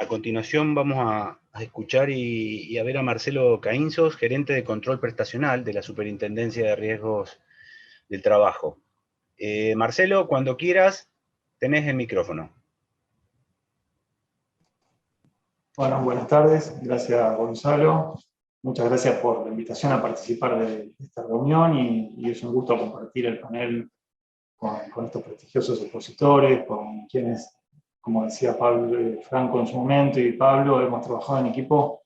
A continuación vamos a escuchar y a ver a Marcelo Caínzos, gerente de control prestacional de la Superintendencia de Riesgos del Trabajo. Marcelo, cuando quieras, tenés el micrófono. Bueno, buenas tardes. Gracias, Gonzalo. Muchas gracias por la invitación a participar de esta reunión y es un gusto compartir el panel con estos prestigiosos expositores, con quienes, como decía Pablo Franco en su momento y Pablo, hemos trabajado en equipo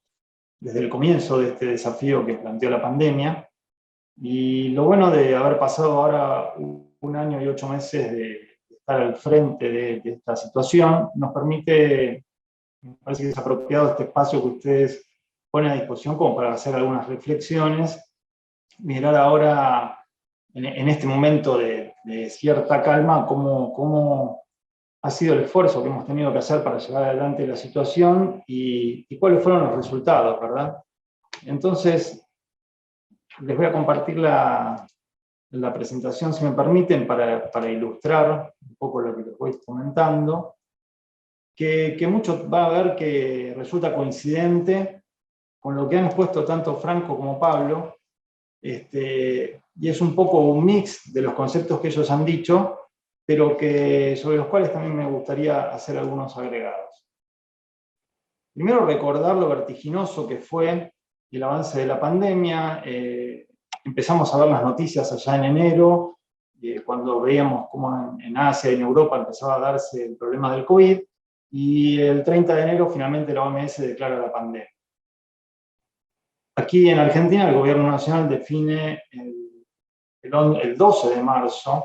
desde el comienzo de este desafío que planteó la pandemia. Y lo bueno de haber pasado ahora 1 año y 8 meses de estar al frente de esta situación nos permite, me parece que es apropiado este espacio que ustedes ponen a disposición como para hacer algunas reflexiones, mirar ahora en este momento de cierta calma cómo ha sido el esfuerzo que hemos tenido que hacer para llevar adelante la situación y cuáles fueron los resultados, ¿verdad? Entonces, les voy a compartir la presentación, si me permiten, para ilustrar un poco lo que les voy comentando, que mucho va a ver que resulta coincidente con lo que han expuesto tanto Franco como Pablo, y es un poco un mix de los conceptos que ellos han dicho, pero sobre los cuales también me gustaría hacer algunos agregados. Primero, recordar lo vertiginoso que fue el avance de la pandemia. Empezamos a ver las noticias allá en enero, cuando veíamos cómo en Asia y en Europa empezaba a darse el problema del COVID, y el 30 de enero finalmente la OMS declara la pandemia. Aquí en Argentina el gobierno nacional define el 12 de marzo,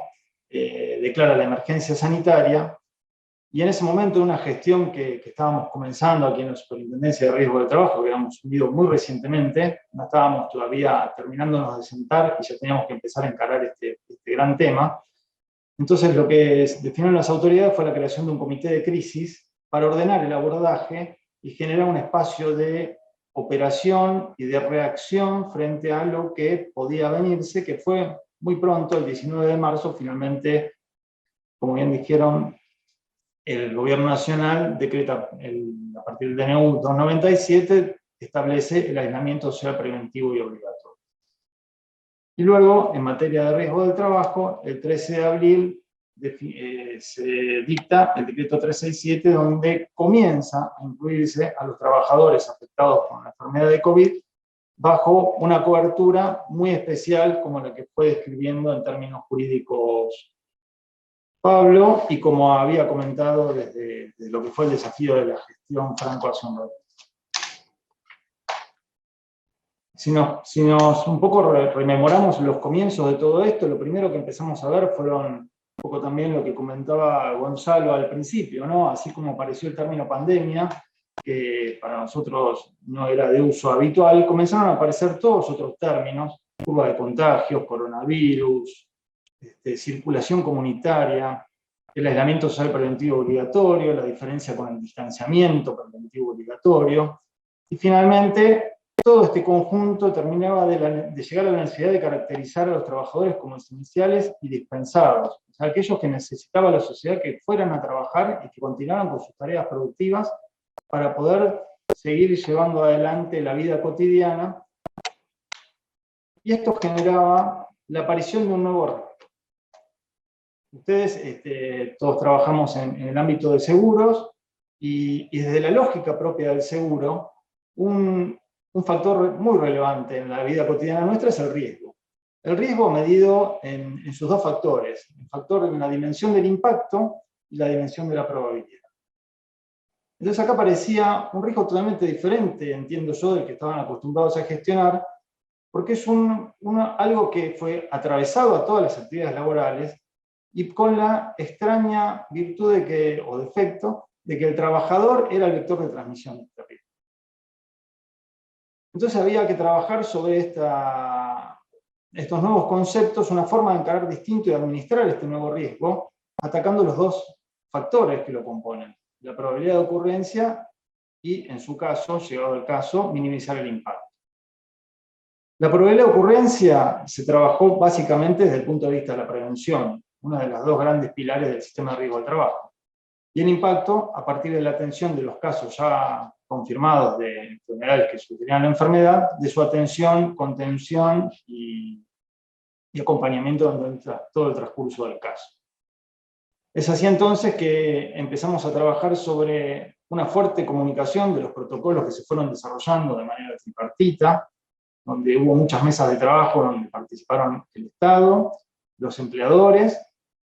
declara la emergencia sanitaria, y en ese momento una gestión que estábamos comenzando aquí en la Superintendencia de Riesgo del Trabajo, que habíamos subido muy recientemente, no estábamos todavía terminándonos de sentar y ya teníamos que empezar a encarar este gran tema. Entonces lo que definieron las autoridades fue la creación de un comité de crisis para ordenar el abordaje y generar un espacio de operación y de reacción frente a lo que podía venirse, que fue muy pronto, el 19 de marzo, finalmente, como bien dijeron, el gobierno nacional decreta, a partir del DNU 297, establece el aislamiento social preventivo y obligatorio. Y luego, en materia de riesgo del trabajo, el 13 de abril se dicta el decreto 367, donde comienza a incluirse a los trabajadores afectados por la enfermedad de COVID bajo una cobertura muy especial, como la que fue describiendo en términos jurídicos Pablo, y como había comentado desde lo que fue el desafío de la gestión Franco hace un rato. Si nos un poco rememoramos los comienzos de todo esto, lo primero que empezamos a ver fueron un poco también lo que comentaba Gonzalo al principio, ¿no? Así como apareció el término pandemia, que para nosotros no era de uso habitual, comenzaron a aparecer todos otros términos: curva de contagios, coronavirus, circulación comunitaria, el aislamiento social preventivo obligatorio, la diferencia con el distanciamiento preventivo obligatorio, y finalmente todo este conjunto terminaba de llegar a la necesidad de caracterizar a los trabajadores como esenciales y dispensados, o sea, aquellos que necesitaba la sociedad que fueran a trabajar y que continuaran con sus tareas productivas para poder seguir llevando adelante la vida cotidiana, y esto generaba la aparición de un nuevo reto. Ustedes todos trabajamos en el ámbito de seguros, y desde la lógica propia del seguro, un factor muy relevante en la vida cotidiana nuestra es el riesgo. El riesgo medido en sus dos factores: el factor en la dimensión del impacto y la dimensión de la probabilidad. Entonces acá aparecía un riesgo totalmente diferente, entiendo yo, del que estaban acostumbrados a gestionar, porque es algo que fue atravesado a todas las actividades laborales, y con la extraña virtud o defecto de que el trabajador era el vector de transmisión de este riesgo. Entonces había que trabajar sobre estos nuevos conceptos, una forma de encarar distinto y administrar este nuevo riesgo, atacando los dos factores que lo componen: la probabilidad de ocurrencia y, en su caso, llegado el caso, minimizar el impacto. La probabilidad de ocurrencia se trabajó básicamente desde el punto de vista de la prevención, una de las dos grandes pilares del sistema de riesgo del trabajo. y el impacto a partir de la atención de los casos ya confirmados de enfermedades que sugerían la enfermedad, de su atención, contención y acompañamiento durante todo el transcurso del caso. Es así entonces que empezamos a trabajar sobre una fuerte comunicación de los protocolos que se fueron desarrollando de manera tripartita, donde hubo muchas mesas de trabajo donde participaron el Estado, los empleadores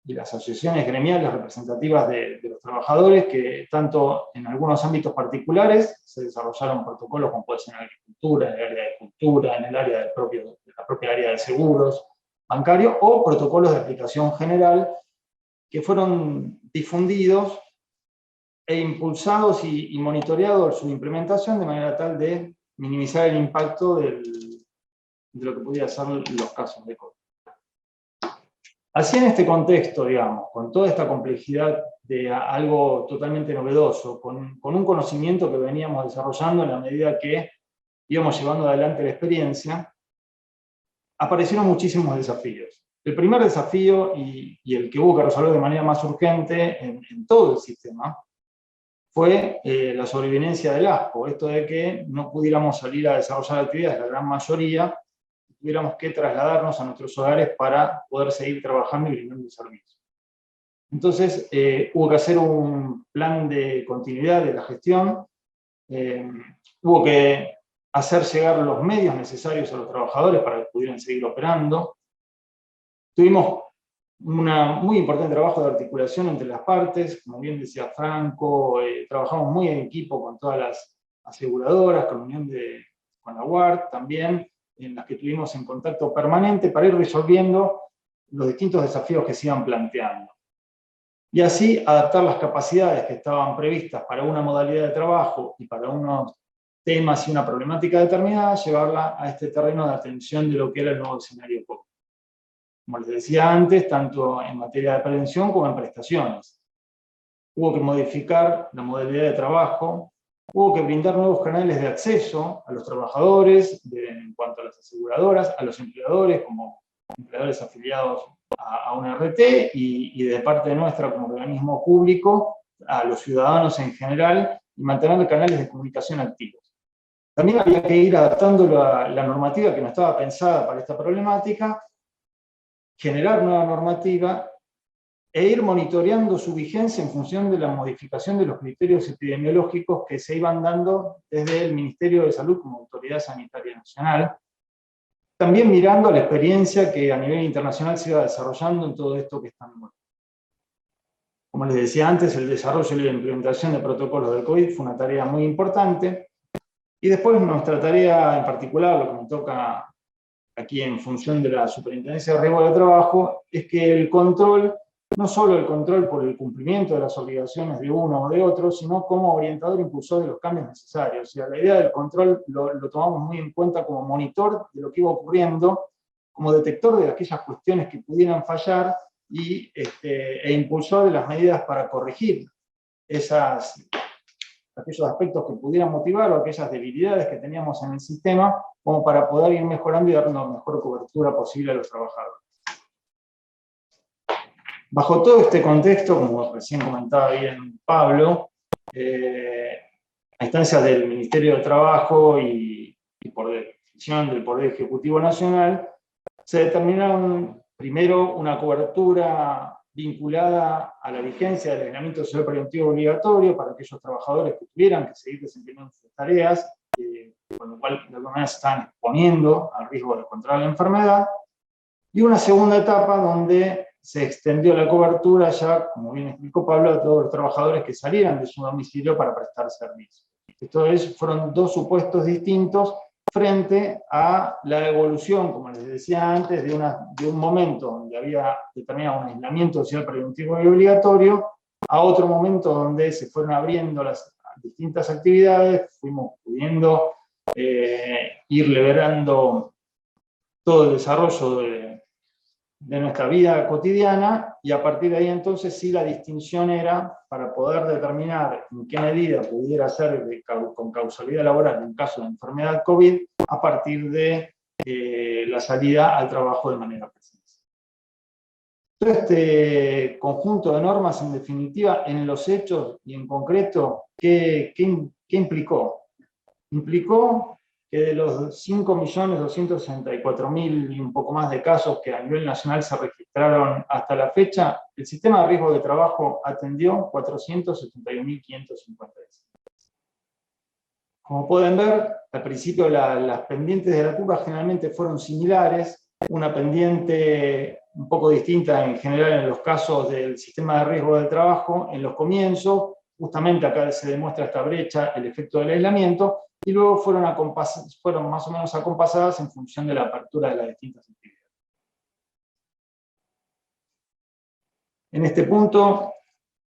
y las asociaciones gremiales representativas de los trabajadores, que tanto en algunos ámbitos particulares se desarrollaron protocolos como puede ser en la agricultura, en el área de cultura, en el área de la propia área de seguros bancarios, o protocolos de aplicación general que fueron difundidos e impulsados y monitoreados su implementación de manera tal de minimizar el impacto de lo que podían ser los casos de COVID. Así en este contexto, digamos, con toda esta complejidad de algo totalmente novedoso, con un conocimiento que veníamos desarrollando en la medida que íbamos llevando adelante la experiencia, aparecieron muchísimos desafíos. El primer desafío, y el que hubo que resolver de manera más urgente en todo el sistema, fue la sobrevivencia del ASPO, esto de que no pudiéramos salir a desarrollar actividades, la gran mayoría, tuviéramos que trasladarnos a nuestros hogares para poder seguir trabajando y brindando el servicio. Entonces, hubo que hacer un plan de continuidad de la gestión, hubo que hacer llegar los medios necesarios a los trabajadores para que pudieran seguir operando. Tuvimos un muy importante trabajo de articulación entre las partes, como bien decía Franco, trabajamos muy en equipo con todas las aseguradoras, con la UART también, en las que estuvimos en contacto permanente para ir resolviendo los distintos desafíos que se iban planteando. Y así adaptar las capacidades que estaban previstas para una modalidad de trabajo y para unos temas y una problemática determinada, llevarla a este terreno de atención de lo que era el nuevo escenario COVID. Como les decía antes, tanto en materia de prevención como en prestaciones. Hubo que modificar la modalidad de trabajo, hubo que brindar nuevos canales de acceso a los trabajadores, en cuanto a las aseguradoras, a los empleadores, como empleadores afiliados a una RT, y de parte nuestra como organismo público, a los ciudadanos en general, y mantener canales de comunicación activos. También había que ir adaptando la normativa que no estaba pensada para esta problemática, generar nueva normativa e ir monitoreando su vigencia en función de la modificación de los criterios epidemiológicos que se iban dando desde el Ministerio de Salud como Autoridad Sanitaria Nacional, también mirando la experiencia que a nivel internacional se iba desarrollando en todo esto que están nuevo. Como les decía antes, el desarrollo y la implementación de protocolos del COVID fue una tarea muy importante, y después nuestra tarea en particular, lo que me toca aquí en función de la Superintendencia de Riesgo de Trabajo, es que el control, no solo el control por el cumplimiento de las obligaciones de uno o de otro, sino como orientador e impulsor de los cambios necesarios. O sea, la idea del control lo tomamos muy en cuenta como monitor de lo que iba ocurriendo, como detector de aquellas cuestiones que pudieran fallar e impulsor de las medidas para corregir aquellos aspectos que pudieran motivar o aquellas debilidades que teníamos en el sistema, como para poder ir mejorando y dar una mejor cobertura posible a los trabajadores. Bajo todo este contexto, como recién comentaba bien Pablo, a instancias del Ministerio de Trabajo y por decisión del Poder Ejecutivo Nacional, se determinaron primero una cobertura vinculada a la vigencia del aislamiento social preventivo obligatorio para aquellos trabajadores que tuvieran que seguir desempeñando sus tareas, con lo cual de alguna manera se están exponiendo al riesgo de contraer la enfermedad, y una segunda etapa donde se extendió la cobertura ya, como bien explicó Pablo, a todos los trabajadores que salieran de su domicilio para prestar servicio. Entonces fueron dos supuestos distintos frente a la evolución, como les decía antes, de un momento donde había determinado un aislamiento social preventivo y obligatorio, a otro momento donde se fueron abriendo las distintas actividades, fuimos pudiendo ir liberando todo el desarrollo de nuestra vida cotidiana, y a partir de ahí entonces sí la distinción era para poder determinar en qué medida pudiera ser con causalidad laboral en caso de enfermedad COVID, a partir de la salida al trabajo de manera presencial. Todo este conjunto de normas, en definitiva, en los hechos y en concreto, ¿qué implicó? Implicó que de los 5.264.000 y un poco más de casos que a nivel nacional se registraron hasta la fecha, el sistema de riesgo de trabajo atendió 471.556. Como pueden ver, al principio las pendientes de la curva generalmente fueron similares, una pendiente un poco distinta en general en los casos del sistema de riesgo del trabajo en los comienzos, justamente acá se demuestra esta brecha, el efecto del aislamiento, y luego fueron más o menos acompasadas en función de la apertura de las distintas actividades. En este punto,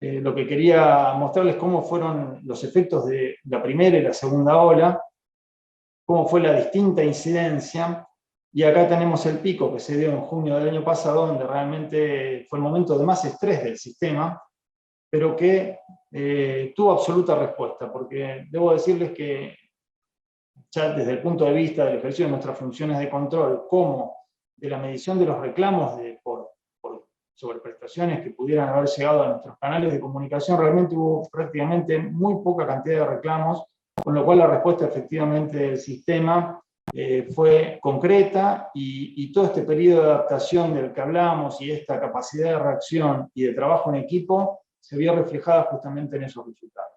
lo que quería mostrarles cómo fueron los efectos de la primera y la segunda ola, cómo fue la distinta incidencia, y acá tenemos el pico que se dio en junio del año pasado, donde realmente fue el momento de más estrés del sistema, pero que tuvo absoluta respuesta, porque debo decirles que ya desde el punto de vista del ejercicio de nuestras funciones de control, como de la medición de los reclamos por sobreprestaciones que pudieran haber llegado a nuestros canales de comunicación, realmente hubo prácticamente muy poca cantidad de reclamos, con lo cual la respuesta efectivamente del sistema fue concreta, y todo este periodo de adaptación del que hablamos y esta capacidad de reacción y de trabajo en equipo se vio reflejada justamente en esos resultados.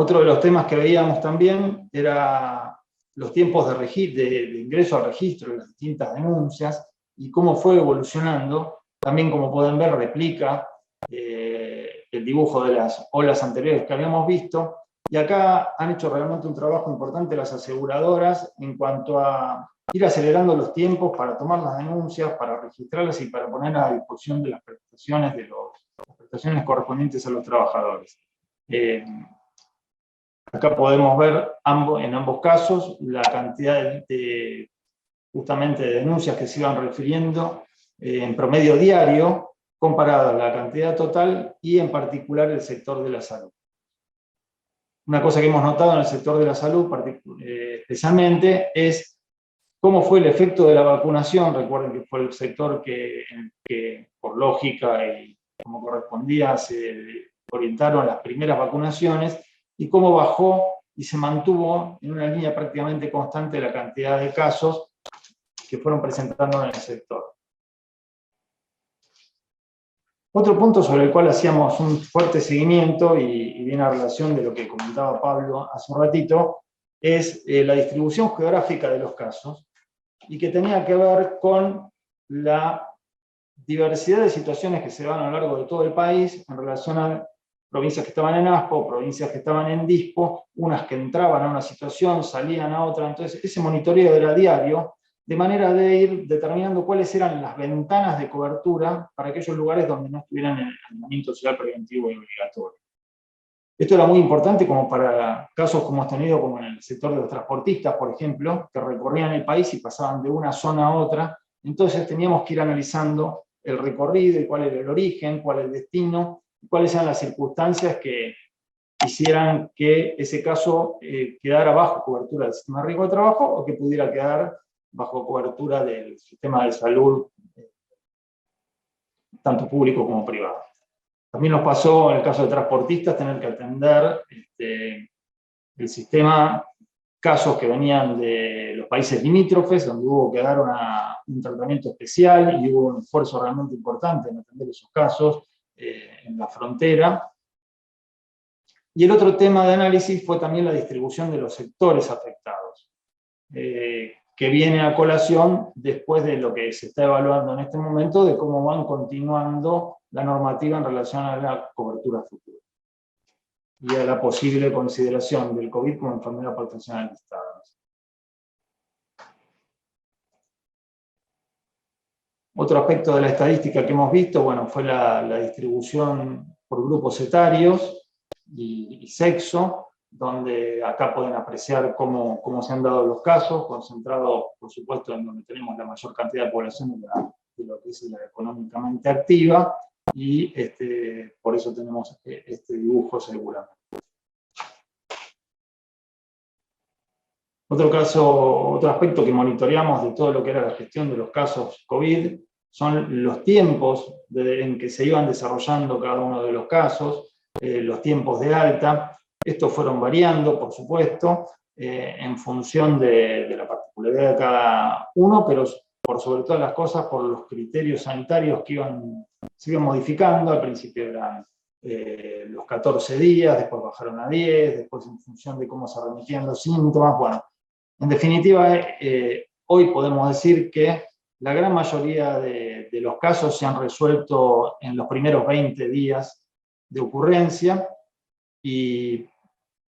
Otro de los temas que veíamos también era los tiempos de ingreso al registro de las distintas denuncias y cómo fue evolucionando. También, como pueden ver, replica el dibujo de las olas anteriores que habíamos visto. Y acá han hecho realmente un trabajo importante las aseguradoras en cuanto a ir acelerando los tiempos para tomar las denuncias, para registrarlas y para poner a disposición de las prestaciones, las prestaciones correspondientes a los trabajadores. Acá podemos ver en ambos casos la cantidad justamente de denuncias que se iban refiriendo en promedio diario, comparada a la cantidad total y en particular el sector de la salud. Una cosa que hemos notado en el sector de la salud especialmente es cómo fue el efecto de la vacunación. Recuerden que fue el sector que por lógica y como correspondía se orientaron las primeras vacunaciones, y cómo bajó y se mantuvo en una línea prácticamente constante la cantidad de casos que fueron presentando en el sector. Otro punto sobre el cual hacíamos un fuerte seguimiento, y viene a relación de lo que comentaba Pablo hace un ratito, es la distribución geográfica de los casos, y que tenía que ver con la diversidad de situaciones que se dan a lo largo de todo el país en relación a provincias que estaban en ASPO, provincias que estaban en DISPO, unas que entraban a una situación, salían a otra. Entonces ese monitoreo era diario, de manera de ir determinando cuáles eran las ventanas de cobertura para aquellos lugares donde no estuvieran en el aislamiento social preventivo y obligatorio. Esto era muy importante como para casos como hemos tenido, como en el sector de los transportistas, por ejemplo, que recorrían el país y pasaban de una zona a otra. Entonces teníamos que ir analizando el recorrido y cuál era el origen, cuál es el destino, cuáles eran las circunstancias que hicieran que ese caso quedara bajo cobertura del sistema de riesgo de trabajo o que pudiera quedar bajo cobertura del sistema de salud, tanto público como privado. También nos pasó, en el caso de transportistas, tener que atender el sistema, casos que venían de los países limítrofes, donde hubo que dar un tratamiento especial y hubo un esfuerzo realmente importante en atender esos casos en la frontera. Y el otro tema de análisis fue también la distribución de los sectores afectados, que viene a colación después de lo que se está evaluando en este momento, de cómo van continuando la normativa en relación a la cobertura futura y a la posible consideración del COVID como enfermedad profesional listada. Otro aspecto de la estadística que hemos visto, bueno, fue la distribución por grupos etarios y sexo, donde acá pueden apreciar cómo se han dado los casos, concentrado, por supuesto, en donde tenemos la mayor cantidad de población de lo que es la económicamente activa, y por eso tenemos este dibujo seguramente. Otro aspecto que monitoreamos de todo lo que era la gestión de los casos COVID son los tiempos en que se iban desarrollando cada uno de los casos, los tiempos de alta. Estos fueron variando, por supuesto, en función de la particularidad de cada uno, pero por sobre todas las cosas por los criterios sanitarios que se iban modificando. Al principio eran los 14 días, después bajaron a 10, después en función de cómo se remitían los síntomas. Bueno, en definitiva, hoy podemos decir que la gran mayoría de los casos se han resuelto en los primeros 20 días de ocurrencia, y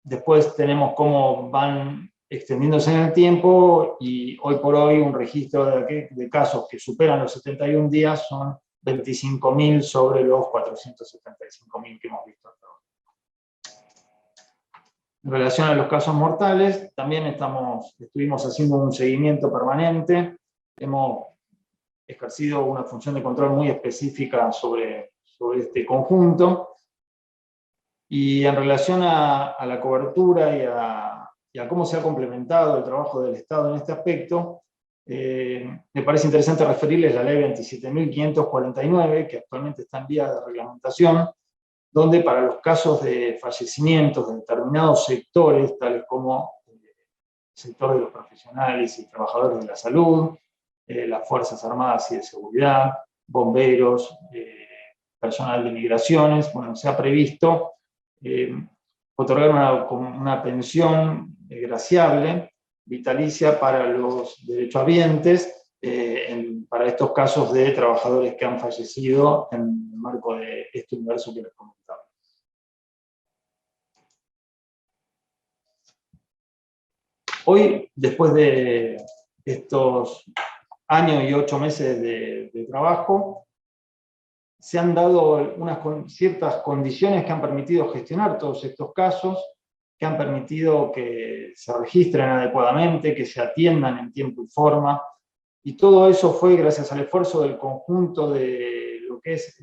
después tenemos cómo van extendiéndose en el tiempo, y hoy por hoy un registro de casos que superan los 71 días son 25.000 sobre los 475.000 que hemos visto hasta ahora. En relación a los casos mortales, también estuvimos haciendo un seguimiento permanente. Hemos ejercido una función de control muy específica sobre este conjunto. Y en relación a la cobertura y a cómo se ha complementado el trabajo del Estado en este aspecto, me parece interesante referirles la ley 27.549, que actualmente está en vía de reglamentación, donde para los casos de fallecimientos de determinados sectores, tales como el sector de los profesionales y trabajadores de la salud, las Fuerzas Armadas y de Seguridad, bomberos, personal de migraciones, bueno, se ha previsto otorgar una pensión graciable, vitalicia para los derechohabientes, para estos casos de trabajadores que han fallecido en el marco de este universo que les comentaba. Hoy, después de estos años y 8 meses de trabajo, se han dado ciertas condiciones que han permitido gestionar todos estos casos, que han permitido que se registren adecuadamente, que se atiendan en tiempo y forma, y todo eso fue gracias al esfuerzo del conjunto de lo que es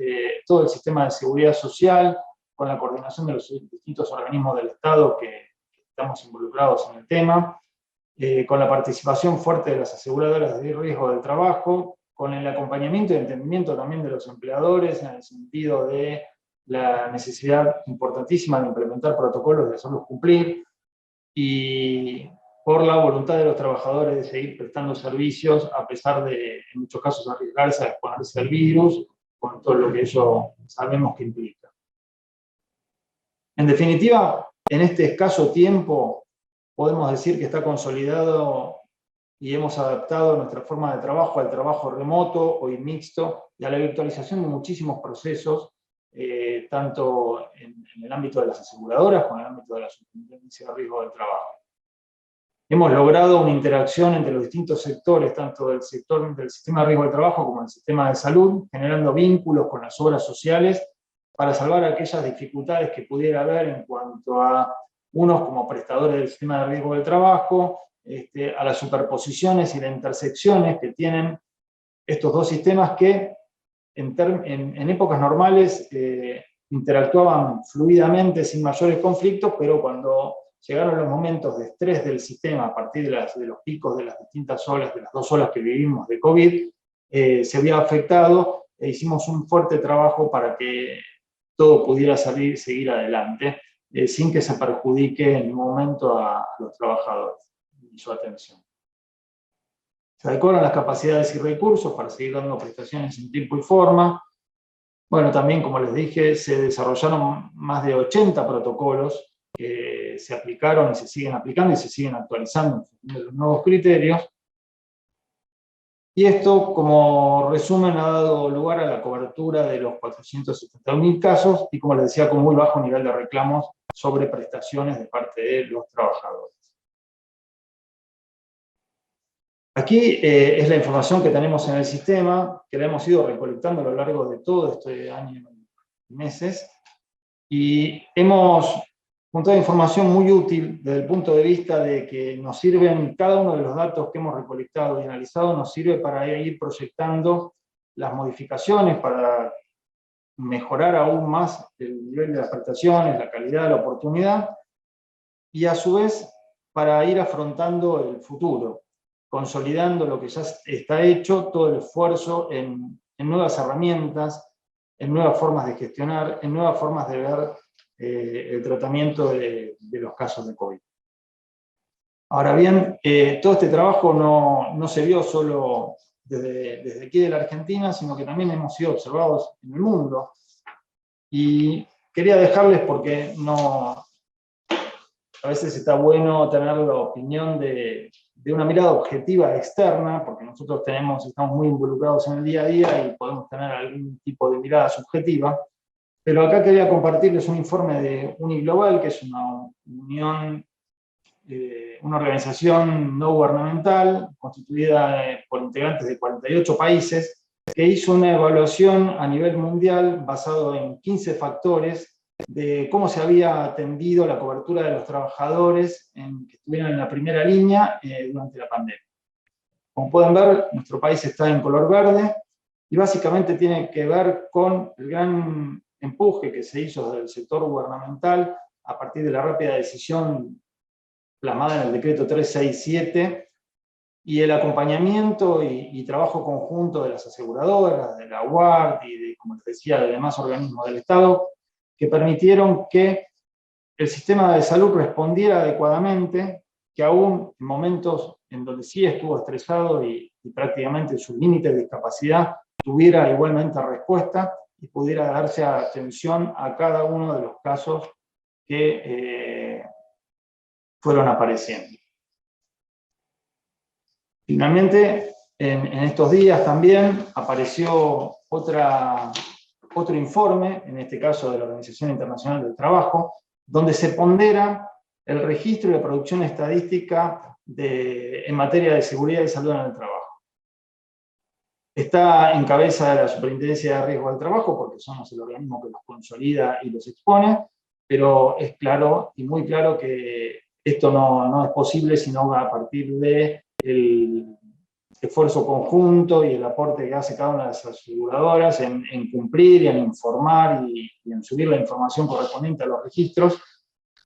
todo el sistema de seguridad social, con la coordinación de los distintos organismos del Estado que estamos involucrados en el tema, con la participación fuerte de las aseguradoras de riesgo del trabajo, con el acompañamiento y entendimiento también de los empleadores en el sentido de la necesidad importantísima de implementar protocolos, de hacerlos cumplir, y por la voluntad de los trabajadores de seguir prestando servicios a pesar de, en muchos casos, arriesgarse a exponerse al virus, con todo lo que eso sabemos que implica. En definitiva, en este escaso tiempo, podemos decir que está consolidado y hemos adaptado nuestra forma de trabajo al trabajo remoto, hoy mixto, y a la virtualización de muchísimos procesos, tanto en el ámbito de las aseguradoras como en el ámbito de la superintendencia de riesgo del trabajo. Hemos logrado una interacción entre los distintos sectores, tanto del sector del sistema de riesgo del trabajo como del sistema de salud, generando vínculos con las obras sociales para salvar aquellas dificultades que pudiera haber en cuanto a unos como prestadores del sistema de riesgo del trabajo, a las superposiciones y las intersecciones que tienen estos dos sistemas que en épocas normales interactuaban fluidamente sin mayores conflictos, pero cuando llegaron los momentos de estrés del sistema a partir de los picos de las distintas olas, de las 2 olas que vivimos de COVID, se había afectado e hicimos un fuerte trabajo para que todo pudiera seguir adelante, sin que se perjudique en ningún momento a los trabajadores y su atención. Se adecuaron las capacidades y recursos para seguir dando prestaciones en tiempo y forma. Bueno, también, como les dije, se desarrollaron más de 80 protocolos que se aplicaron y se siguen aplicando y se siguen actualizando en función de los nuevos criterios. Y esto, como resumen, ha dado lugar a la cobertura de los 471.000 casos y, como les decía, con muy bajo nivel de reclamos sobre prestaciones de parte de los trabajadores. Aquí es la información que tenemos en el sistema, que la hemos ido recolectando a lo largo de todo este año y meses, y hemos juntado información muy útil desde el punto de vista de que nos sirven, cada uno de los datos que hemos recolectado y analizado nos sirve para ir proyectando las modificaciones, para mejorar aún más el nivel de las prestaciones, la calidad, la oportunidad, y a su vez para ir afrontando el futuro, consolidando lo que ya está hecho, todo el esfuerzo en nuevas herramientas, en nuevas formas de gestionar, en nuevas formas de ver el tratamiento de los casos de COVID. Ahora bien, todo este trabajo no se vio solo desde aquí de la Argentina, sino que también hemos sido observados en el mundo. Y quería dejarles, porque a veces está bueno tener la opinión de una mirada objetiva externa, porque nosotros estamos muy involucrados en el día a día y podemos tener algún tipo de mirada subjetiva. Pero acá quería compartirles un informe de Uniglobal, que es una organización no gubernamental constituida por integrantes de 48 países, que hizo una evaluación a nivel mundial basado en 15 factores de cómo se había atendido la cobertura de los trabajadores que estuvieron en la primera línea durante la pandemia. Como pueden ver, nuestro país está en color verde y básicamente tiene que ver con el gran empuje que se hizo desde el sector gubernamental a partir de la rápida decisión plasmada en el decreto 367 y el acompañamiento y trabajo conjunto de las aseguradoras, de la UART y, como les decía, de demás organismos del Estado, que permitieron que el sistema de salud respondiera adecuadamente, que aún en momentos en donde sí estuvo estresado y prácticamente sus límites de discapacidad, tuviera igualmente respuesta y pudiera darse atención a cada uno de los casos que fueron apareciendo. Finalmente, en estos días también apareció otro informe, en este caso de la Organización Internacional del Trabajo, donde se pondera el registro y la producción estadística en materia de seguridad y salud en el trabajo. Está en cabeza de la Superintendencia de Riesgo del Trabajo, porque somos el organismo que los consolida y los expone, pero es claro y muy claro que esto no es posible sino a partir del esfuerzo conjunto y el aporte que hace cada una de las aseguradoras en cumplir y en informar y en subir la información correspondiente a los registros.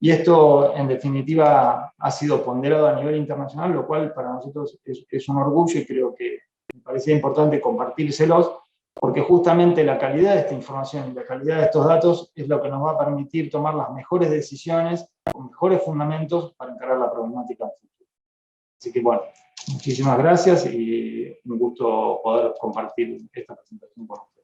Y esto, en definitiva, ha sido ponderado a nivel internacional, lo cual para nosotros es un orgullo y creo que me parecía importante compartírselos, porque justamente la calidad de esta información y la calidad de estos datos es lo que nos va a permitir tomar las mejores decisiones, con mejores fundamentos para encarar la problemática en el futuro. Así que bueno, muchísimas gracias y un gusto poder compartir esta presentación con ustedes.